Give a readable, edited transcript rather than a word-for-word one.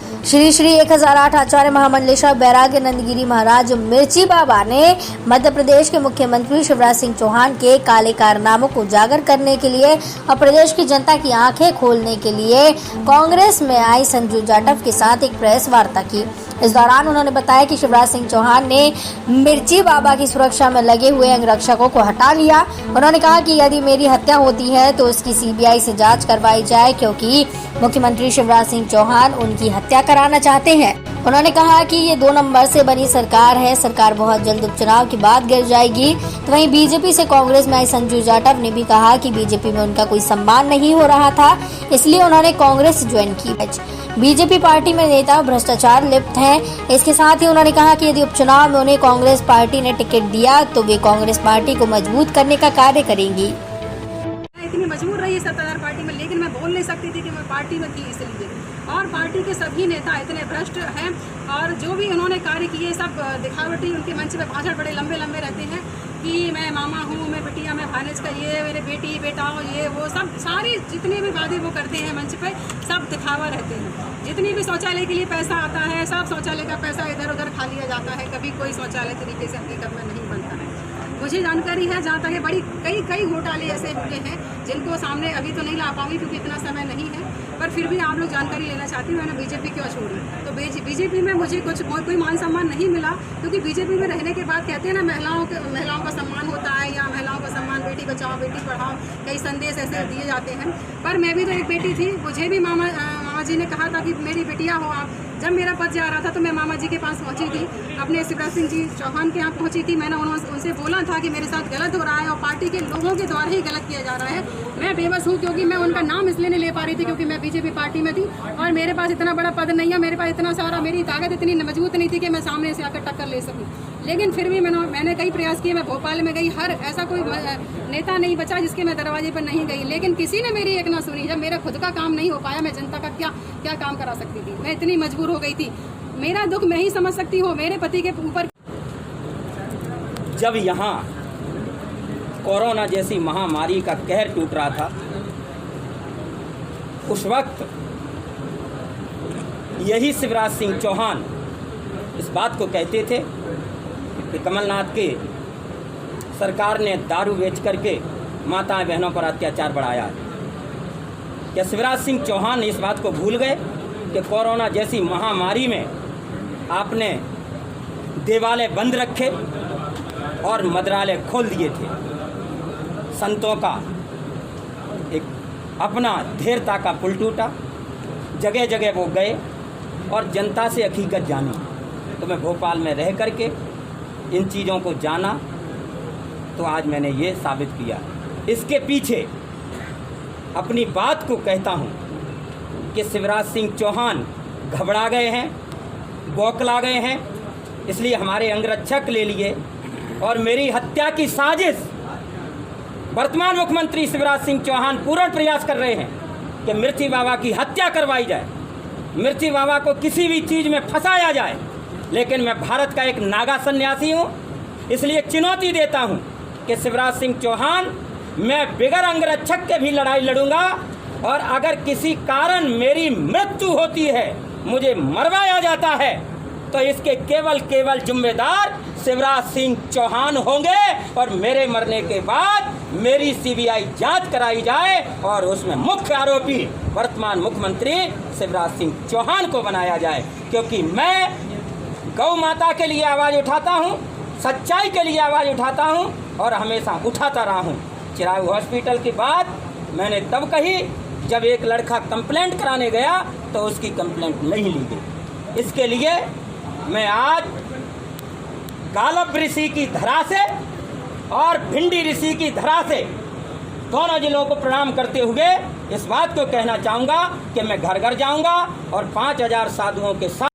श्री श्री 1008 आचार्य महामंडलेश्वर बैराग्य नंदगिरी महाराज मिर्ची बाबा ने मध्य प्रदेश के मुख्यमंत्री शिवराज सिंह चौहान के काले कारनामों को उजागर करने के लिए और प्रदेश की जनता की आंखें खोलने के लिए कांग्रेस में आई संजू जाटव के साथ एक प्रेस वार्ता की। इस दौरान उन्होंने बताया कि शिवराज सिंह चौहान ने मिर्ची बाबा की सुरक्षा में लगे हुए अंगरक्षकों को हटा लिया। उन्होंने कहा कि यदि मेरी हत्या होती है तो उसकी सीबीआई से जांच करवाई जाए, क्योंकि मुख्यमंत्री शिवराज सिंह चौहान उनकी हत्या कराना चाहते हैं। उन्होंने कहा कि ये 2 नंबर से बनी सरकार है, सरकार बहुत जल्द उपचुनाव के बाद गिर जाएगी। तो वहीं बीजेपी से कांग्रेस में आई संजू जाटव ने भी कहा कि बीजेपी में उनका कोई सम्मान नहीं हो रहा था, इसलिए उन्होंने कांग्रेस ज्वाइन की। बीजेपी पार्टी में नेता भ्रष्टाचार लिप्त हैं। इसके साथ ही उन्होंने कहा कि यदि उपचुनाव में उन्हें कांग्रेस पार्टी ने टिकट दिया तो वे कांग्रेस पार्टी को मजबूत करने का कार्य करेंगी। इतनी मजबूर रही सत्ताधार पार्टी में, लेकिन मैं बोल नहीं सकती थी कि मैं पार्टी में थी इसलिए। और पार्टी के सभी नेता इतने भ्रष्ट हैं और जो भी उन्होंने कार्य किए सब दिखावटी, उनके मंच पे भाषण बड़े लंबे लंबे रहते हैं कि मैं मामा हूँ, मैं बिटिया, मैं भानेज का ये, मेरे बेटी बेटा हो, ये वो सब सारी जितने भी वादे वो करते हैं मंच पे सब दिखावा रहते हैं। जितनी भी शौचालय के लिए पैसा आता है सब शौचालय का पैसा इधर उधर खा लिया जाता है, कभी कोई शौचालय तरीके से हकीकत में नहीं बनता है। मुझे जानकारी है जहाँ तक है बड़ी कई घोटाले ऐसे हुए हैं जिनको सामने अभी तो नहीं ला पाऊंगी क्योंकि इतना समय नहीं है, पर फिर भी आप लोग जानकारी लेना चाहती हूँ। मैंने बीजेपी क्यों छोड़ी, तो बीजेपी में मुझे कोई मान सम्मान नहीं मिला, क्योंकि बीजेपी में रहने के बाद कहते हैं ना महिलाओं का सम्मान होता है या महिलाओं का सम्मान, बेटी बचाओ बेटी पढ़ाओ, कई संदेश ऐसे दिए जाते हैं। पर मैं भी तो एक बेटी थी, मुझे भी मामा जी ने कहा था कि मेरी बेटियाँ हो आप। जब मेरा पद जा रहा था तो मैं मामा जी के पास पहुंची थी, अपने शिवराज सिंह जी चौहान के यहाँ पहुंची थी। मैंने उनसे बोला था कि मेरे साथ गलत हो रहा है और पार्टी के लोगों के द्वारा ही गलत किया जा रहा है। मैं बेबस हूँ क्योंकि मैं उनका नाम इसलिए नहीं ले पा रही थी क्योंकि मैं बीजेपी पार्टी में थी और मेरे पास इतना बड़ा पद नहीं है, मेरे पास इतना सारा, मेरी ताकत इतनी मजबूत नहीं थी कि मैं सामने से आकर टक्कर ले सकूँ। लेकिन फिर भी मैंने कई प्रयास किए। मैं भोपाल में गई, हर ऐसा कोई नेता नहीं बचा जिसके मैं दरवाजे पर नहीं गई, लेकिन किसी ने मेरी एक ना सुनी। जब मेरा खुद का काम नहीं हो पाया, मैं जनता का क्या काम करा सकती थी। मैं इतनी मजबूर हो गई थी। मेरा दुख मैं ही समझ सकती हूँ। मेरे पति के ऊपर जब यहाँ कोरोना जैसी महामारी का कहर टूट रहा था, उस वक्त यही शिवराज सिंह चौहान इस बात को कहते थे कि कमलनाथ के सरकार ने दारू बेच करके माताएं बहनों पर अत्याचार बढ़ाया। क्या शिवराज सिंह चौहान इस बात को भूल गए कि कोरोना जैसी महामारी में आपने देवालय बंद रखे और मंदिरालय खोल दिए थे। संतों का एक अपना धीरता का पुल टूटा, जगह जगह वो गए और जनता से हकीकत जानी। तो मैं भोपाल में रह करके इन चीज़ों को जाना, तो आज मैंने ये साबित किया। इसके पीछे अपनी बात को कहता हूँ कि शिवराज सिंह चौहान घबरा गए हैं, बौखला गए हैं, इसलिए हमारे अंगरक्षक ले लिए और मेरी हत्या की साजिश वर्तमान मुख्यमंत्री शिवराज सिंह चौहान पूर्ण प्रयास कर रहे हैं कि मिर्ची बाबा की हत्या करवाई जाए, मिर्ची बाबा को किसी भी चीज़ में फंसाया जाए। लेकिन मैं भारत का एक नागा सन्यासी हूँ, इसलिए चुनौती देता हूँ कि शिवराज सिंह चौहान, मैं बिगर अंगरक्षक के भी लड़ाई लड़ूंगा और अगर किसी कारण मेरी मृत्यु होती है, मुझे मरवाया जाता है, तो इसके केवल जिम्मेदार शिवराज सिंह चौहान होंगे और मेरे मरने के बाद मेरी सीबीआई जांच कराई जाए और उसमें मुख्य आरोपी वर्तमान मुख्यमंत्री शिवराज सिंह चौहान को बनाया जाए। क्योंकि मैं गौ माता के लिए आवाज़ उठाता हूँ, सच्चाई के लिए आवाज़ उठाता हूँ और हमेशा उठाता रहा हूँ। चिराग हॉस्पिटल की बात मैंने तब कही जब एक लड़का कंप्लेंट कराने गया तो उसकी कंप्लेंट नहीं ली गई। इसके लिए मैं आज गालब ऋषि की धरा से और भिंडी ऋषि की धरा से दोनों जिलों को प्रणाम करते हुए इस बात को कहना चाहूँगा कि मैं घर घर जाऊँगा और 5000 साधुओं के साथ